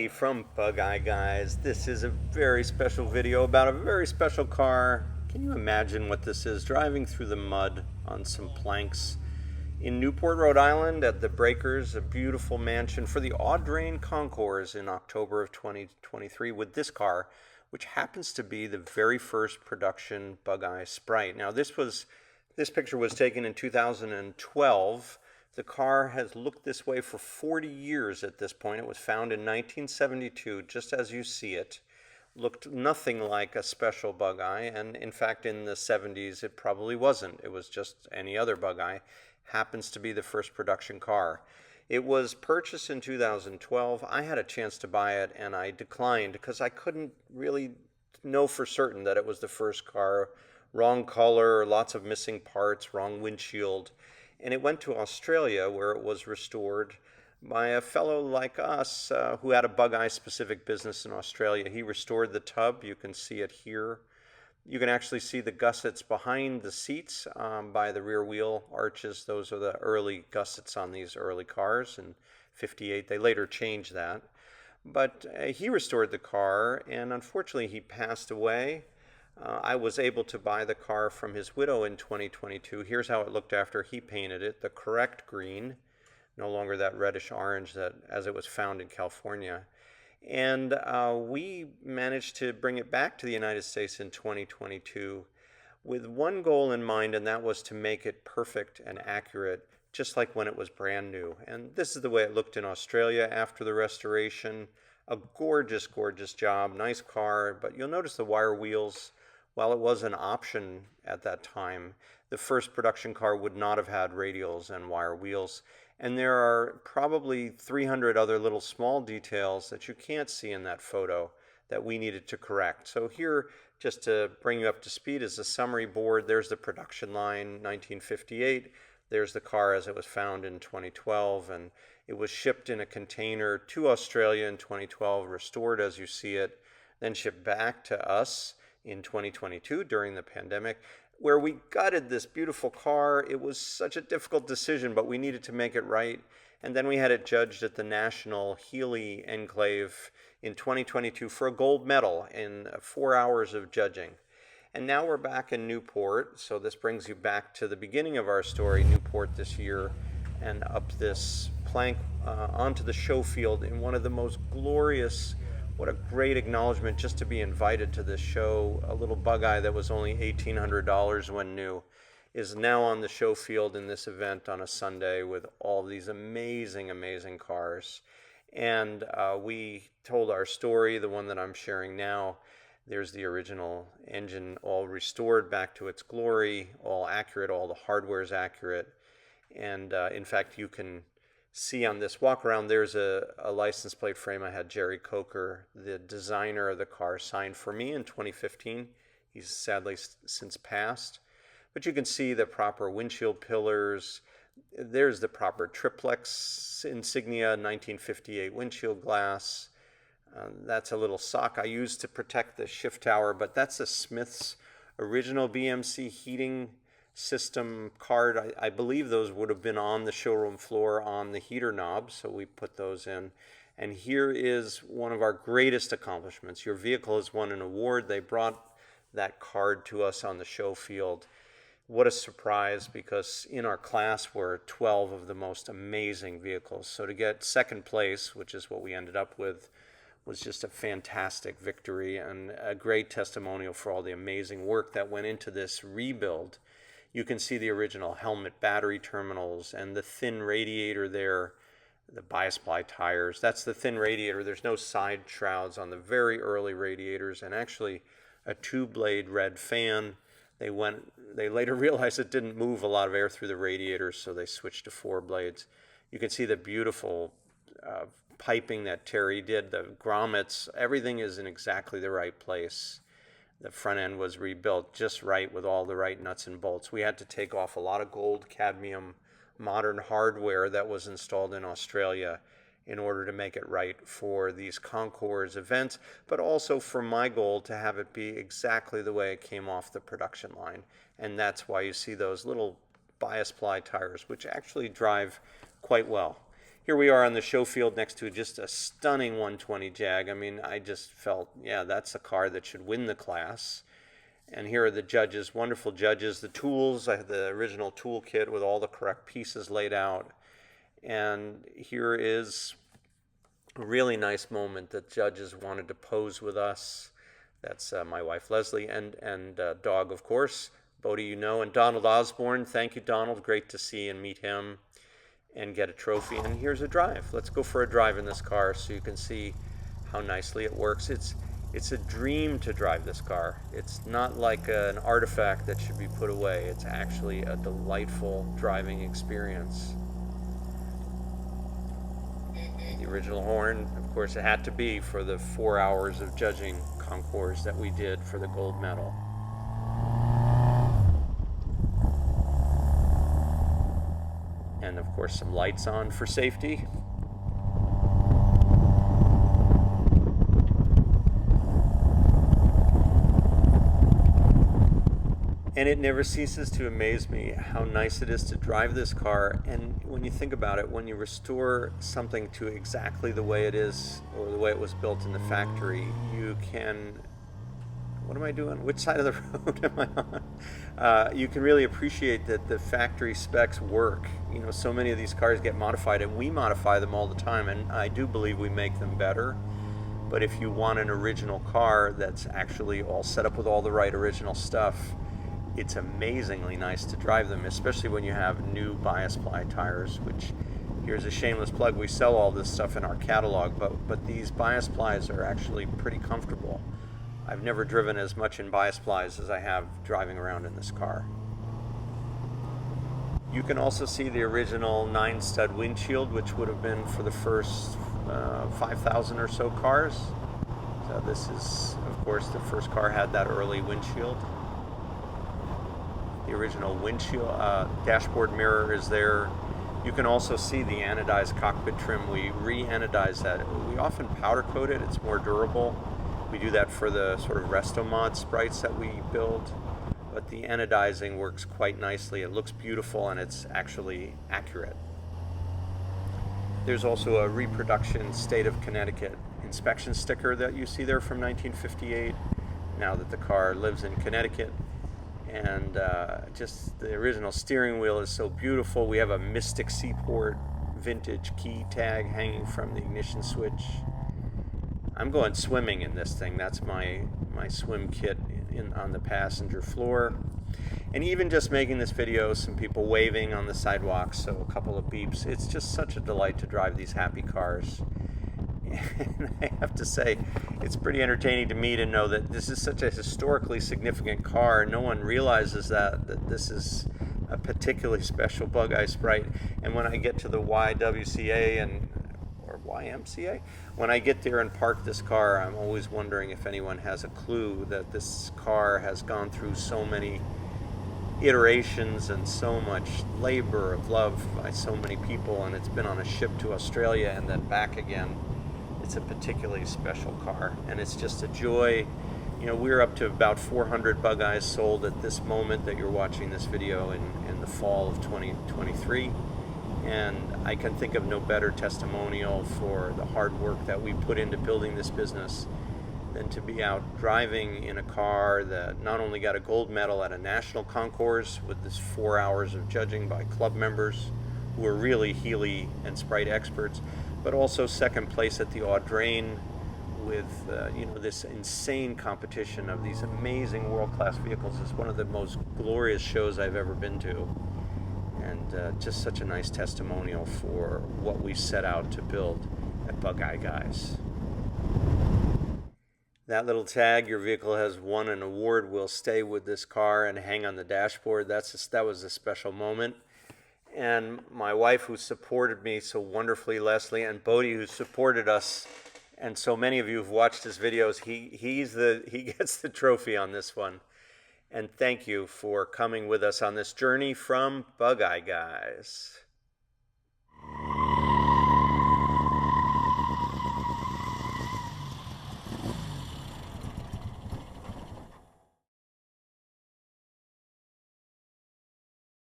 Hey, from Bugeyeguys. This is a very special video about a very special car. Can you imagine what this is? Driving through the mud on some planks in Newport, Rhode Island at the Breakers, a beautiful mansion for the Audrain Concours in October of 2023 with this car, which happens to be the very first production Bugeye Sprite. Now this picture was taken in 2012. The car has looked this way for 40 years at this point. It was found in 1972, just as you see it. Looked nothing like a special Bugeye, and in fact in the 70s it probably wasn't. It was just any other Bugeye. Happens to be the first production car. It was purchased in 2012. I had a chance to buy it and I declined because I couldn't really know for certain that it was the first car. Wrong color, lots of missing parts, wrong windshield. And it went to Australia where it was restored by a fellow like us who had a Bugeye-specific business in Australia. He restored the tub. You can see it here. You can actually see the gussets behind the seats by the rear wheel arches. Those are the early gussets on these early cars in '58. They later changed that. But he restored the car, and unfortunately he passed away. I was able to buy the car from his widow in 2022. Here's how it looked after he painted it, the correct green, no longer that reddish orange that as it was found in California. And we managed to bring it back to the United States in 2022 with one goal in mind, and that was to make it perfect and accurate, just like when it was brand new. And this is the way it looked in Australia after the restoration. A gorgeous, gorgeous job, nice car, but you'll notice the wire wheels. While it was an option at that time, the first production car would not have had radials and wire wheels. And there are probably 300 other little small details that you can't see in that photo that we needed to correct. So here, just to bring you up to speed, is the summary board. There's the production line, 1958. There's the car as it was found in 2012, and it was shipped in a container to Australia in 2012, restored as you see it, then shipped back to us in 2022 during the pandemic, where we gutted this beautiful car. It was such a difficult decision, but we needed to make it right. And then we had it judged at the National Healey Enclave in 2022 for a gold medal in 4 hours of judging. And now we're back in Newport, so this brings you back to the beginning of our story, Newport this year, and up this plank onto the show field in one of the most glorious. What a great acknowledgement just to be invited to this show. A little Bugeye that was only $1,800 when new is now on the show field in this event on a Sunday with all these amazing, amazing cars. And we told our story, the one that I'm sharing now. There's the original engine all restored back to its glory, all accurate, all the hardware is accurate. And in fact, you can see on this walk around, there's a license plate frame. I had Jerry Coker, the designer of the car, signed for me in 2015. He's sadly since passed. But you can see the proper windshield pillars. There's the proper triplex insignia, 1958 windshield glass. That's a little sock I used to protect the shift tower, but that's a Smith's original BMC heating system card. I believe those would have been on the showroom floor on the heater knob, so we put those in. And here is one of our greatest accomplishments. Your vehicle has won an award. They brought that card to us on the show field. What a surprise, because in our class were 12 of the most amazing vehicles. So to get second place, which is what we ended up with, was just a fantastic victory and a great testimonial for all the amazing work that went into this rebuild. You can see the original helmet battery terminals and the thin radiator there, the bias ply tires. That's the thin radiator. There's no side shrouds on the very early radiators, and actually a two-blade red fan. They later realized it didn't move a lot of air through the radiators, so they switched to 4 blades. You can see the beautiful piping that Terry did, the grommets. Everything is in exactly the right place. The front end was rebuilt just right with all the right nuts and bolts. We had to take off a lot of gold, cadmium, modern hardware that was installed in Australia in order to make it right for these Concours events, but also for my goal to have it be exactly the way it came off the production line. And that's why you see those little bias ply tires, which actually drive quite well. here we are on the show field next to just a stunning 120 Jag. I mean, I just felt, yeah, that's a car that should win the class. And here are the judges, wonderful judges. The tools, I have the original toolkit with all the correct pieces laid out. And here is a really nice moment that judges wanted to pose with us. That's my wife Leslie and dog, of course, Bodie, you know, and Donald Osborne. Thank you, Donald. Great to see and meet him and get a trophy. And here's a drive. Let's go for a drive in this car so you can see how nicely it works. It's a dream to drive this car. It's not like an artifact that should be put away. It's actually a delightful driving experience. The original horn, of course, it had to be for the 4 hours of judging concours that we did for the gold medal. And of course some lights on for safety. And it never ceases to amaze me how nice it is to drive this car. And when you think about it, when you restore something to exactly the way it is or the way it was built in the factory, you can, what am I doing? Which side of the road am I on? You can really appreciate that the factory specs work. You know, so many of these cars get modified, and we modify them all the time, and I do believe we make them better. But if you want an original car that's actually all set up with all the right original stuff, it's amazingly nice to drive them, especially when you have new bias ply tires, which, here's a shameless plug, we sell all this stuff in our catalog, but these bias plies are actually pretty comfortable. I've never driven as much in bias plies as I have driving around in this car. You can also see the original 9-stud windshield, which would have been for the first 5,000 or so cars. So this is, of course, the first car had that early windshield. The original windshield, dashboard mirror is there. You can also see the anodized cockpit trim. We re-anodize that. We often powder coat it, it's more durable. We do that for the sort of restomod sprites that we build, but the anodizing works quite nicely. It looks beautiful and it's actually accurate. There's also a reproduction State of Connecticut inspection sticker that you see there from 1958, now that the car lives in Connecticut. And just the original steering wheel is so beautiful. We have a Mystic Seaport vintage key tag hanging from the ignition switch. I'm going swimming in this thing. That's my swim kit on the passenger floor. And even just making this video, some people waving on the sidewalk, so a couple of beeps. It's just such a delight to drive these happy cars. And I have to say, it's pretty entertaining to me to know that this is such a historically significant car. No one realizes that this is a particularly special Bugeye Sprite. And when I get to the YWCA or YMCA, when I get there and park this car, I'm always wondering if anyone has a clue that this car has gone through so many iterations and so much labor of love by so many people, and it's been on a ship to Australia and then back again. It's a particularly special car, and it's just a joy. You know, we're up to about 400 Bugeyes sold at this moment that you're watching this video in the fall of 2023, and I can think of no better testimonial for the hard work that we put into building this business than to be out driving in a car that not only got a gold medal at a national concours with this 4 hours of judging by club members who are really Healey and Sprite experts, but also second place at the Audrain with you know, this insane competition of these amazing world-class vehicles. It's one of the most glorious shows I've ever been to, and just such a nice testimonial for what we set out to build at Bugeyeguys. That little tag, "Your vehicle has won an award," will stay with this car and hang on the dashboard. That was a special moment. And my wife, who supported me so wonderfully, Leslie, and Bodie, who supported us, and so many of you who've watched his videos, he gets the trophy on this one. And thank you for coming with us on this journey from Bugeyeguys.